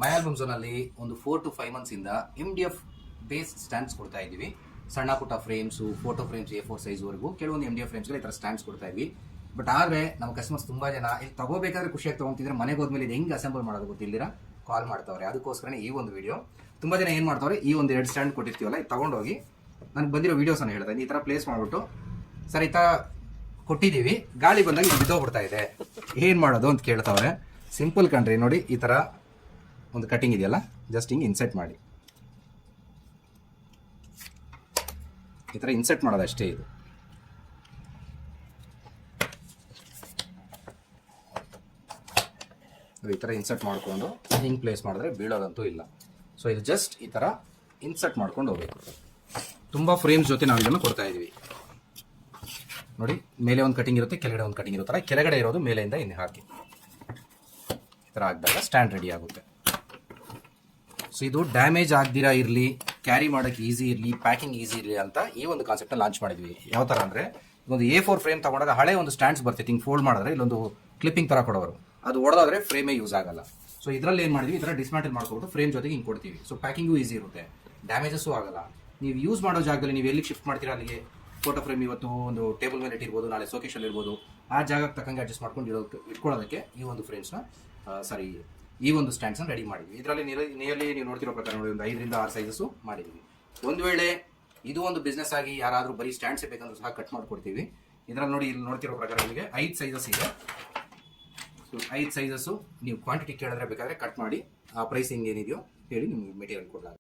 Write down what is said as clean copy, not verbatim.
ಮೈ album ಝೋನಲ್ಲಿ ಒಂದು 4 to 5 months ಇಂದ MDF base stands ಕೊಡ್ತಾ ಇದ್ದೀವಿ. ಸಣ್ಣ ಪುಟ್ಟ ಫ್ರೇಮ್ಸು, ಫೋಟೋ ಫ್ರೇಮ್ಸ್ A4 ಸೈಜ್ವರೆಗೂ ಕೆಲವೊಂದು MDF ಫ್ರೇಮ್ಸ್ಗಳು ಈ ಥರ ಸ್ಟ್ಯಾಂಡ್ಸ್ ಕೊಡ್ತಾ ಇದ್ವಿ. ಬಟ್ ಆದರೆ ನಮ್ಮ ಕಸ್ಟಮರ್ಸ್ ತುಂಬ ಜನ ಇಲ್ಲಿ ತಗೋಬೇಕಾದ್ರೆ ಖುಷಿಯಾಗಿ ತೊಗೊತಿದ್ರೆ ಮನೆಗೆ ಹೋದ್ಮೇಲೆ ಇದು ಹೆಂಗೆ ಅಸೆಂಬಲ್ ಮಾಡೋದು ಗೊತ್ತಿಲ್ಲದಿರ ಕಾಲ್ ಮಾಡ್ತಾವ್ರೆ. ಅದಕ್ಕೋಸ್ಕರನೇ ಈ ಒಂದು ವಿಡಿಯೋ. ತುಂಬ ಜನ ಏನು ಮಾಡ್ತಾವ್ರೆ, ಈ ಒಂದು 2 ಸ್ಟ್ಯಾಂಡ್ ಕೊಟ್ಟಿರ್ತೀವಲ್ಲ, ಇದು ತೊಗೊಂಡೋಗಿ ನನಗೆ ಬಂದಿರೋ ವೀಡಿಯೋಸನ್ನು ಹೇಳ್ತಾ ಈ ಥರ ಪ್ಲೇಸ್ ಮಾಡಿಬಿಟ್ಟು ಸರ್ ಈ ಥರ ಕೊಟ್ಟಿದ್ದೀವಿ, ಗಾಳಿ ಬಂದಾಗ ಇದು ಬಿದ್ದೋಗ್ಬಿಡ್ತಾ ಇದೆ, ಏನು ಮಾಡೋದು ಅಂತ ಕೇಳ್ತಾವ್ರೆ. ಸಿಂಪಲ್ ಕಣ್ರಿ, ನೋಡಿ ಈ ಥರ ಒಂದು ಕಟಿಂಗ್ ಇದೆಯಲ್ಲ, ಜಸ್ಟ್ ಹಿಂಗೆ ಇನ್ಸೆಟ್ ಮಾಡಿ, ಈ ಥರ ಇನ್ಸೆಟ್ ಮಾಡೋದಷ್ಟೇ. ಇದು ಈ ಥರ ಇನ್ಸರ್ಟ್ ಮಾಡಿಕೊಂಡು ಹಿಂಗೆ ಪ್ಲೇಸ್ ಮಾಡಿದ್ರೆ ಬೀಳೋದಂತೂ ಇಲ್ಲ. ಸೊ ಇದು ಜಸ್ಟ್ ಈ ಥರ ಇನ್ಸರ್ಟ್ ಮಾಡ್ಕೊಂಡು ಹೋಗ್ಬೇಕು. ತುಂಬ ಫ್ರೇಮ್ಸ್ ಜೊತೆ ನಾವು ಇದನ್ನು ಕೊಡ್ತಾ ಇದ್ದೀವಿ. ನೋಡಿ, ಮೇಲೆ ಒಂದು ಕಟಿಂಗ್ ಇರುತ್ತೆ, ಕೆಳಗಡೆ ಒಂದು ಕಟಿಂಗ್ ಇರುತ್ತಲ್ಲ, ಕೆಳಗಡೆ ಇರೋದು ಮೇಲೆಯಿಂದ ಹಿಂದೆ ಹಾಕಿ ಈ ಥರ ಹಾಕಿದಾಗ ಸ್ಟ್ಯಾಂಡ್ ರೆಡಿ ಆಗುತ್ತೆ. ಸೊ ಇದು ಡ್ಯಾಮೇಜ್ ಆಗದಿರಾ ಇರಲಿ, ಕ್ಯಾರಿ ಮಾಡೋಕ್ಕೆ ಈಸಿ ಇರಲಿ, ಪ್ಯಾಕಿಂಗ್ ಈಸಿ ಇರಲಿ ಅಂತ ಈ ಒಂದು ಕಾನ್ಸೆಪ್ಟನ್ನ ಲಾಂಚ್ ಮಾಡಿದ್ವಿ. ಯಾವ ಥರ ಅಂದರೆ, ಒಂದು A4 ಫ್ರೇಮ್ ತಗೊಂಡಾಗ ಹಳೆ ಒಂದು ಸ್ಟ್ಯಾಂಡ್ಸ್ ಬರ್ತಿತ್ತು, ಹಿಂಗೆ ಫೋಲ್ಡ್ ಮಾಡಿದ್ರೆ ಇಲ್ಲೊಂದು ಕ್ಲಿಪ್ಪಿಂಗ್ ಥರ ಕೊಡೋರು, ಅದು ಹೊಡೆದಾದ್ರೆ ಫ್ರೇಮೇ ಯೂಸ್ ಆಗಲ್ಲ. ಸೊ ಇದರಲ್ಲಿ ಏನು ಮಾಡಿದ್ವಿ, ಈ ಥರ ಡಿಸ್ಮ್ಯಾಂಟಲ್ ಮಾಡ್ಕೊಬಿಟ್ಟು ಫ್ರೇಮ್ ಜೊತೆಗೆ ಹಿಂಗೆ ಕೊಡ್ತೀವಿ. ಸೊ ಪ್ಯಾಕಿಂಗು ಈಸಿ ಇರುತ್ತೆ, ಡ್ಯಾಮೇಜಸ್ಸು ಆಗಲ್ಲ. ನೀವು ಯೂಸ್ ಮಾಡೋ ಜಾಗದಲ್ಲಿ ನೀವು ಎಲ್ಲಿಗೆ ಶಿಫ್ಟ್ ಮಾಡ್ತೀರಾ ಅಲ್ಲಿಗೆ ಫೋಟೋ ಫ್ರೇಮ್ ಇವತ್ತು ಒಂದು ಟೇಬಲ್ ಮೇಲೆ ಇಟ್ಟಿರ್ಬೋದು, ನಾಳೆ ಸೋಕೇಶಲ್ಲಿ ಇರ್ಬೋದು, ಆ ಜಾಗಕ್ಕೆ ತಕ್ಕಂಗೆ ಅಡ್ಜಸ್ಟ್ ಮಾಡ್ಕೊಂಡು ಇಟ್ಕೊಳ್ಳೋದಕ್ಕೆ ಈ ಒಂದು ಫ್ರೇಮ್ಸ್ನ ಈ ಒಂದು ಸ್ಟ್ಯಾಂಡ್ಸ್ನ ರೆಡಿ ಮಾಡಿದ್ವಿ. ಇದರಲ್ಲಿ ನಿಯರ್ಲಿ ನೀವು ನೋಡ್ತಿರೋ ಪ್ರಕಾರ ನೋಡಿ ಒಂದು 5 ರಿಂದ 6 ಸೈಜಸ್ಸು ಮಾಡಿದ್ವಿ. ಒಂದು ವೇಳೆ ಇದು ಒಂದು ಬಿಸ್ನೆಸ್ ಆಗಿ ಯಾರಾದರೂ ಬರೀ ಸ್ಟ್ಯಾಂಡ್ಸೇ ಬೇಕಂದ್ರೂ ಸಹ ಕಟ್ ಮಾಡಿಕೊಡ್ತೀವಿ. ಇದರಲ್ಲಿ ನೋಡಿ, ಇಲ್ಲಿ ನೋಡ್ತಿರೋ ಪ್ರಕಾರ ನಿಮಗೆ 5 ಸೈಜಸ್ ಇದೆ. ಸೊ 5 ಸೈಜಸ್ಸು ನೀವು ಕ್ವಾಂಟಿಟಿ ಕೇಳಿದ್ರೆ ಬೇಕಾದರೆ ಕಟ್ ಮಾಡಿ ಆ ಪ್ರೈಸಿಂಗ್ ಏನಿದೆಯೋ ಹೇಳಿ ನಿಮಗೆ ಮೆಟೀರಿಯಲ್ ಕೊಡಲಾಗುತ್ತೆ.